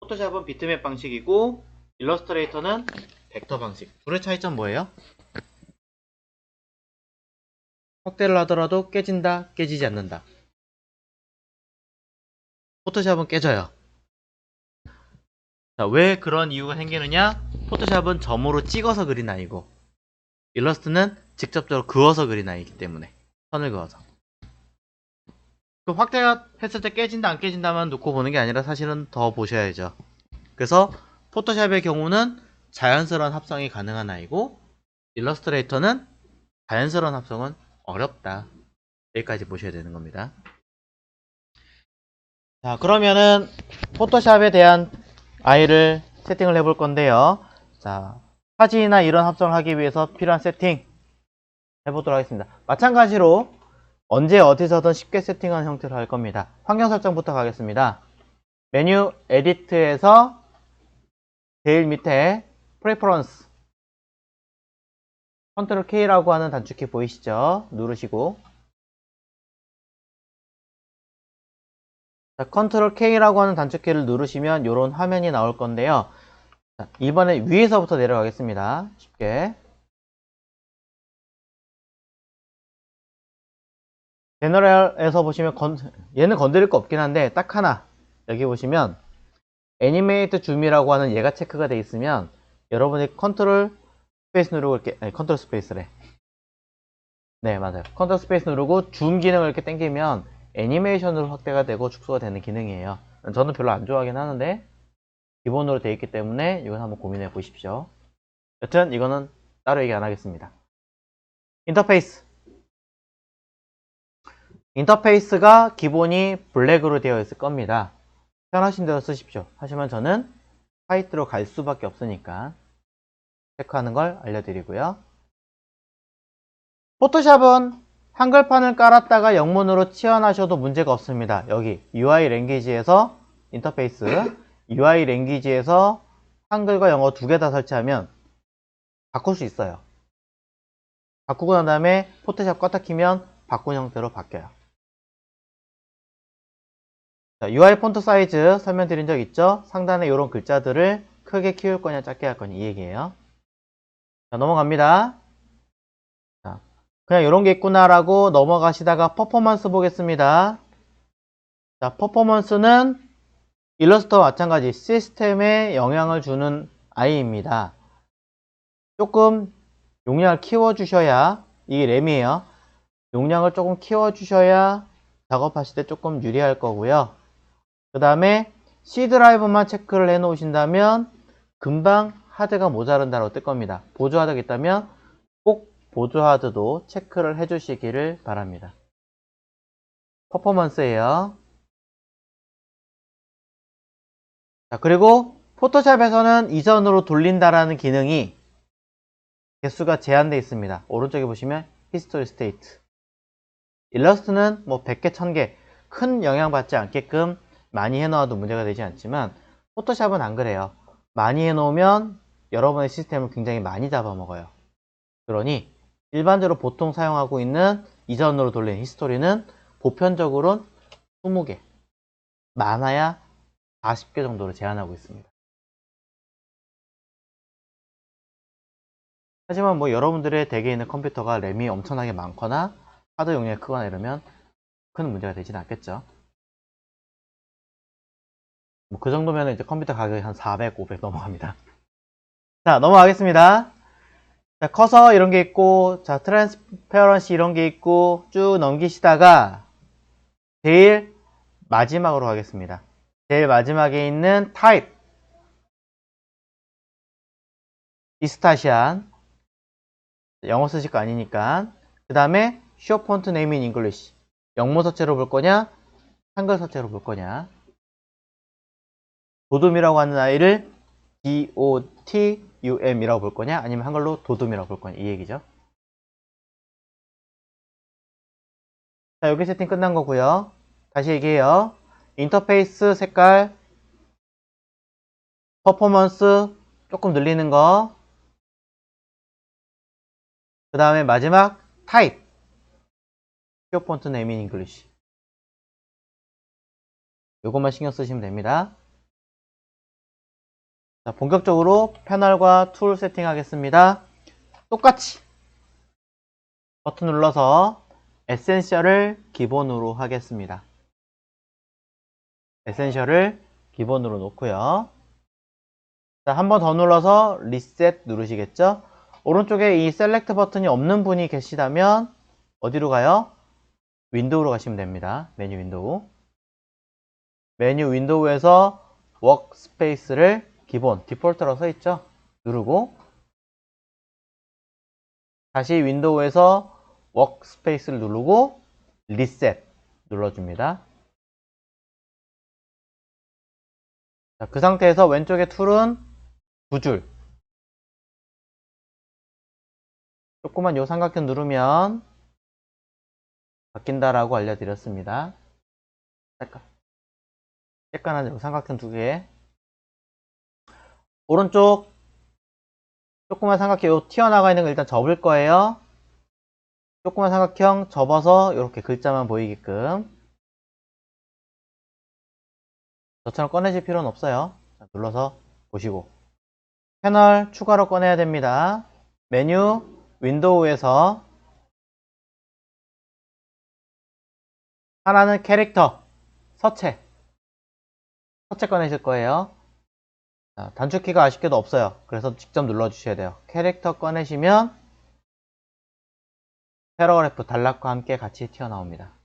포토샵은 비트맵 방식이고 일러스트레이터는 벡터 방식. 둘의 차이점 뭐예요? 확대를 하더라도 깨진다, 깨지지 않는다. 포토샵은 깨져요. 자, 왜 그런 이유가 생기느냐? 포토샵은 점으로 찍어서 그린 아이고 일러스트는 직접적으로 그어서 그린 아이기 때문에 선을 그어서. 그 확대가 했을 때 깨진다 안 깨진다만 놓고 보는 게 아니라 사실은 더 보셔야죠. 그래서 포토샵의 경우는 자연스러운 합성이 가능한 아이고 일러스트레이터는 자연스러운 합성은 어렵다. 여기까지 보셔야 되는 겁니다. 자, 그러면은 포토샵에 대한 아이를 세팅을 해볼 건데요. 자, 사진이나 이런 합성을 하기 위해서 필요한 세팅 해보도록 하겠습니다. 마찬가지로 언제 어디서든 쉽게 세팅하는 형태로 할 겁니다. 환경 설정부터 가겠습니다. 메뉴 에디트에서 제일 밑에 프레퍼런스 컨트롤 K라고 하는 단축키 보이시죠? 누르시고 자, 컨트롤 K라고 하는 단축키를 누르시면 이런 화면이 나올 건데요. 자, 이번에 위에서부터 내려가겠습니다. 쉽게 제너럴에서 보시면 얘는 건드릴 거 없긴 한데 딱 하나 여기 보시면 애니메이트 줌이라고 하는 얘가 체크가 되어 있으면 여러분이 컨트롤 스페이스 누르고 이렇게 아니 컨트롤 스페이스래. 네, 맞아요. 컨트롤 스페이스 누르고 줌 기능을 이렇게 당기면 애니메이션으로 확대가 되고 축소가 되는 기능이에요. 저는 별로 안 좋아하긴 하는데 기본으로 되어 있기 때문에 이건 한번 고민해 보십시오. 여튼 이거는 따로 얘기 안 하겠습니다. 인터페이스가 기본이 블랙으로 되어 있을 겁니다. 편하신 대로 쓰십시오. 하지만 저는 화이트로 갈 수밖에 없으니까 체크하는 걸 알려드리고요. 포토샵은 한글판을 깔았다가 영문으로 치환하셔도 문제가 없습니다. 여기 UI 랭귀지에서 인터페이스 UI 랭귀지에서 한글과 영어 두 개 다 설치하면 바꿀 수 있어요. 바꾸고 난 다음에 포토샵 껐다 키면 바꾼 형태로 바뀌어요. 자, UI 폰트 사이즈 설명드린 적 있죠? 상단에 이런 글자들을 크게 키울 거냐 작게 할 거냐 이 얘기예요. 자, 넘어갑니다. 자, 그냥 이런 게 있구나라고 넘어가시다가 퍼포먼스 보겠습니다. 자, 퍼포먼스는 일러스트와 마찬가지 시스템에 영향을 주는 아이입니다. 조금 용량을 키워주셔야, 이게 램이에요. 용량을 조금 키워주셔야 작업하실 때 조금 유리할 거고요. 그 다음에 C 드라이브만 체크를 해 놓으신다면 금방 하드가 모자른다고 뜰 겁니다. 보조 하드가 있다면 꼭 보조 하드도 체크를 해 주시기를 바랍니다. 퍼포먼스예요. 자, 그리고 포토샵에서는 이전으로 돌린다라는 기능이 개수가 제한되어 있습니다. 오른쪽에 보시면 히스토리 스테이트. 일러스트는 뭐 100개, 1000개 큰 영향받지 않게끔 많이 해놓아도 문제가 되지 않지만 포토샵은 안 그래요. 많이 해놓으면 여러분의 시스템을 굉장히 많이 잡아먹어요. 그러니 일반적으로 보통 사용하고 있는 이전으로 돌린 히스토리는 보편적으로는 20개, 많아야 40개 정도로 제한하고 있습니다. 하지만 뭐 여러분들의 댁에 있는 컴퓨터가 램이 엄청나게 많거나 하드 용량이 크거나 이러면 큰 문제가 되지는 않겠죠. 뭐 그 정도면 이제 컴퓨터 가격이 한 400, 500 넘어갑니다. 자, 넘어가겠습니다. 자, 커서 이런 게 있고, 자, 트랜스페어런시 이런 게 있고, 쭉 넘기시다가, 제일 마지막으로 가겠습니다. 제일 마지막에 있는 타입. 이스타시안. 영어 쓰실 거 아니니까. 그 다음에, 쇼 폰트 네임 인 잉글리시. 영문 서체로 볼 거냐, 한글 서체로 볼 거냐. 도둠이라고 하는 아이를 DOTUM이라고 볼 거냐, 아니면 한글로 도둠이라고 볼 거냐, 이 얘기죠. 자, 여기 세팅 끝난 거고요. 다시 얘기해요. 인터페이스 색깔, 퍼포먼스 조금 늘리는 거, 그 다음에 마지막 타입, 쇼 폰트 네임 인 잉글리시. 요것만 신경 쓰시면 됩니다. 자, 본격적으로 패널과 툴 세팅하겠습니다. 똑같이 버튼 눌러서 에센셜을 기본으로 하겠습니다. 에센셜을 기본으로 놓고요. 자, 한 번 더 눌러서 리셋 누르시겠죠? 오른쪽에 이 셀렉트 버튼이 없는 분이 계시다면 어디로 가요? 윈도우로 가시면 됩니다. 메뉴 윈도우. 메뉴 윈도우에서 워크스페이스를 기본, 디폴트로 써있죠? 누르고 다시 윈도우에서 워크스페이스를 누르고 리셋 눌러줍니다. 자, 그 상태에서 왼쪽에 툴은 2줄. 조그만 요 삼각형 누르면 바뀐다라고 알려드렸습니다. 쬐깐한 요 삼각형 2개. 오른쪽 조그만 삼각형 요 튀어나가 있는 거 일단 접을 거예요. 조그만 삼각형 접어서 이렇게 글자만 보이게끔. 저처럼 꺼내실 필요는 없어요. 자, 눌러서 보시고 패널 추가로 꺼내야 됩니다. 메뉴 윈도우에서 하나는 캐릭터 서체 꺼내실 거예요. 자, 단축키가 아쉽게도 없어요. 그래서 직접 눌러 주셔야 돼요. 캐릭터 꺼내시면 패러그래프 단락과 함께 같이 튀어나옵니다.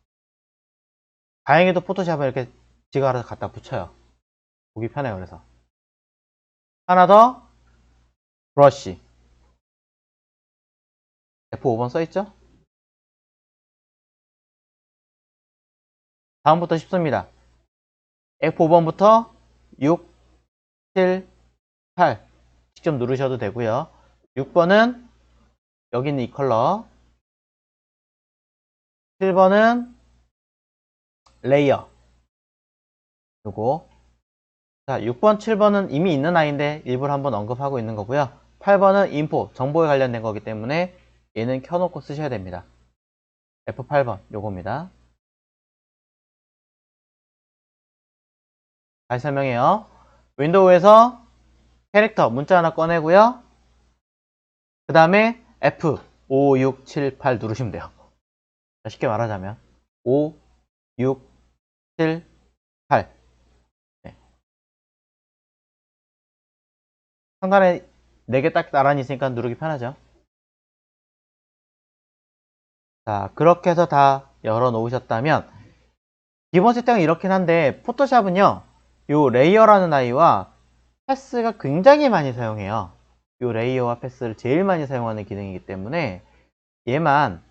다행히도 포토샵을 이렇게 지가 알아서 갖다 붙여요. 보기 편해요. 그래서 하나 더 브러쉬 F5번 써있죠? 다음부터 쉽습니다. F5번부터 6, 7, 8 직접 누르셔도 되고요. 6번은 여기 있는 이 컬러, 7번은 레이어 요거. 자, 6번, 7번은 이미 있는 아이인데 일부러 한번 언급하고 있는 거고요. 8번은 인포, 정보에 관련된 거기 때문에 얘는 켜놓고 쓰셔야 됩니다. F8번 요겁니다. 다시 설명해요. 윈도우에서 캐릭터 문자 하나 꺼내고요. 그 다음에 F 5, 6, 7, 8 누르시면 돼요. 자, 쉽게 말하자면 5, 6, 7, 8 네. 상단에 4개 딱 나란히 있으니까 누르기 편하죠. 자, 그렇게 해서 다 열어 놓으셨다면 기본 세팅은 이렇긴 한데 포토샵은요 요 레이어라는 아이와 패스가 굉장히 많이 사용해요. 요 레이어와 패스를 제일 많이 사용하는 기능이기 때문에 얘만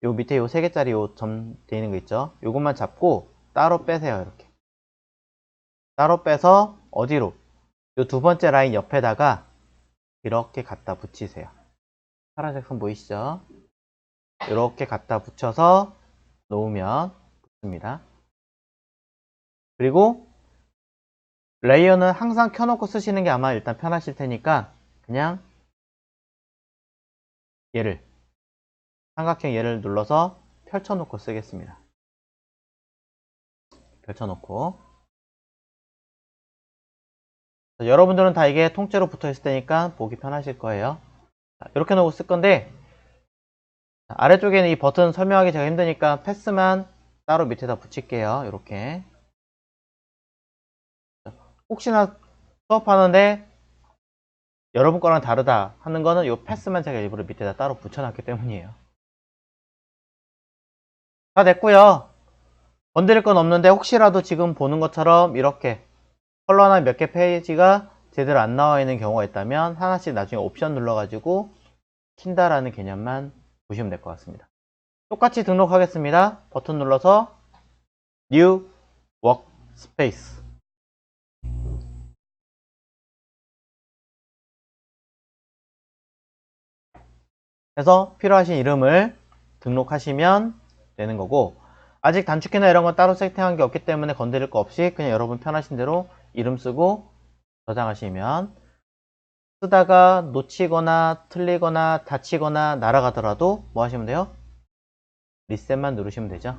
요 밑에 요 3개짜리 요 점 되어 있는 거 있죠? 요것만 잡고 따로 빼세요. 이렇게 따로 빼서 어디로? 요 2번째 라인 옆에다가 이렇게 갖다 붙이세요. 파란색 선 보이시죠? 이렇게 갖다 붙여서 놓으면 붙습니다. 그리고 레이어는 항상 켜놓고 쓰시는 게 아마 일단 편하실 테니까 그냥 얘를 삼각형 얘를 눌러서 펼쳐놓고 쓰겠습니다. 펼쳐놓고 여러분들은 다 이게 통째로 붙어 있을 테니까 보기 편하실 거예요. 이렇게 놓고 쓸 건데 아래쪽에는 이 버튼 설명하기 제가 힘드니까 패스만 따로 밑에다 붙일게요. 이렇게 혹시나 수업하는데 여러분 거랑 다르다 하는 거는 이 패스만 제가 일부러 밑에다 따로 붙여놨기 때문이에요. 다 됐고요. 건드릴 건 없는데 혹시라도 지금 보는 것처럼 이렇게 컬러나 몇 개 페이지가 제대로 안 나와 있는 경우가 있다면 하나씩 나중에 옵션 눌러가지고 킨다라는 개념만 보시면 될 것 같습니다. 똑같이 등록하겠습니다. 버튼 눌러서 New Workspace 해서 필요하신 이름을 등록하시면 되는 거고 아직 단축키나 이런 건 따로 세팅한 게 없기 때문에 건드릴 거 없이 그냥 여러분 편하신 대로 이름 쓰고 저장하시면 쓰다가 놓치거나 틀리거나 다치거나 날아가더라도 뭐 하시면 돼요? 리셋만 누르시면 되죠.